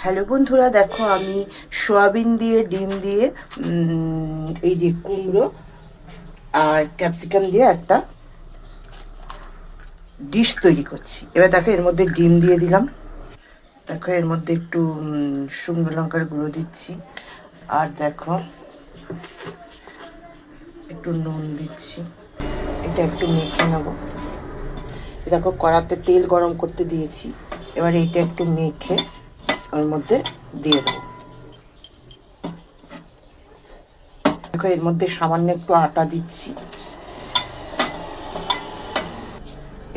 Hello বন্ধুরা, দেখো আমি সয়াবিন দিয়ে ডিম দিয়ে এই যে কুমড়ো আর ক্যাপসিকাম দিয়ে একটা ডিশ তৈরি করছি। এবার দেখো এর মধ্যে ডিম দিয়ে দিলাম, দেখো এর মধ্যে একটু শুকনো লঙ্কার গুঁড়ো দিচ্ছি, আর দেখো একটু নুন দিচ্ছি। এটা একটু মেখে নেবো। দেখো কড়াতে তেল গরম করতে দিয়েছি, এবার এইটা একটু মেখে ওর মধ্যে দিয়ে দেবো। দেখো এর মধ্যে সামান্য একটু আটা দিচ্ছি,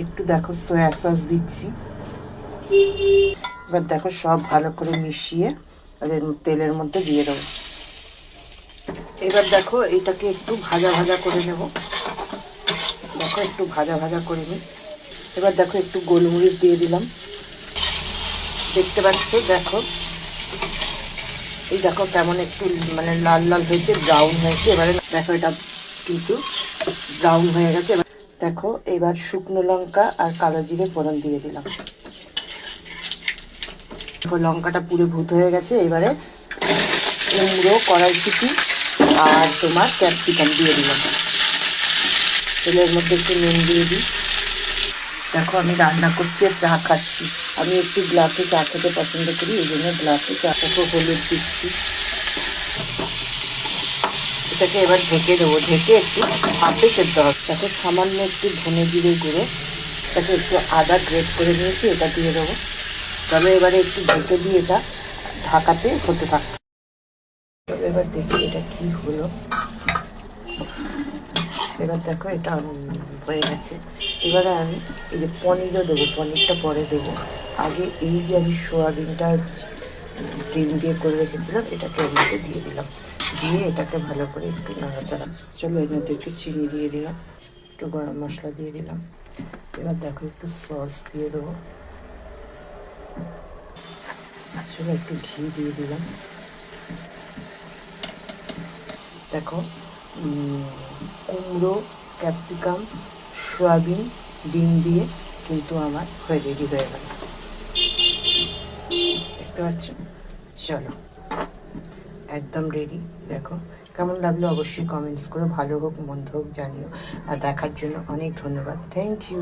একটু দেখো সয়া সস দিচ্ছি। এবার দেখো সব ভালো করে মিশিয়ে তেলের মধ্যে দিয়ে দেবো। এবার দেখো এটাকে একটু ভাজা ভাজা করে নেব। দেখো একটু ভাজা ভাজা করে নিই। এবার দেখো একটু গোলমরিচ দিয়ে দিলাম, দেখতে পাচ্ছ। দেখো এই দেখো কেমন একটু মানে লাল লাল হয়েছে, ব্রাউন হয়েছে। এবারে দেখো এটা কিন্তু ব্রাউন হয়ে গেছে। এবার দেখো এবার শুকনো লঙ্কা আর কালো জিরে ফোড়ন দিয়ে দিলাম। দেখো লঙ্কাটা পুরো ভূত হয়ে গেছে। এবারে কুমড়ো, কড়াইশুঁটি আর তোমার ক্যাপসিকাম দিয়ে দিলাম। তেলের মধ্যে একটু নুন দিয়ে দিই। দেখো আমি রান্না করছি আর চা খাচ্ছি। আমি একটু গ্লাসে চা খেতে পছন্দ করি, এই জন্য গ্লাসে চাটাকে হলুদ দিচ্ছি। এটাকে এবার ঢেকে দেবো, ঢেকে একটু ভাপে সেদ্ধ হবে। তাকে সামান্য একটু ধনে জিরে গুঁড়ো, তাকে একটু আদা গ্রেট করে নিয়েছি, এটা দিয়ে দেবো। তবে এবারে একটু ঢেকে দিয়ে এটা ঢাকাতে হতে থাকবে। তবে এবার দেখি এটা কি হলো। এবার দেখো এটা হয়ে গেছে। এবারে আমি এই যে পনিরও দেবো, পনিরটা পরে দেবো। আগে এই যে আমি সোয়াবিনটা ডিম দিয়ে করে রেখেছিলাম, এটাকে এর মধ্যে দিয়ে দিলাম, দিয়ে এটাকে ভালো করে একটু নাড়াচাড়া। চলো এর মধ্যে একটু চিনি দিয়ে দিলাম, একটু গরম মশলা দিয়ে দিলাম। এবার দেখো একটু সস দিয়ে দেবো। চলো একটু ঘি দিয়ে দিলাম। দেখো কুমড়ো, ক্যাপসিকাম, সয়াবিন, ডিম দিয়ে কিন্তু আমার রেডি হয়ে গেল, দেখতে পাচ্ছ। চলো একদম রেডি। দেখো কেমন লাগলো অবশ্যই কমেন্টস করো, ভালো হোক মন্দ হোক জানিও। আর দেখার জন্য অনেক ধন্যবাদ, থ্যাংক ইউ।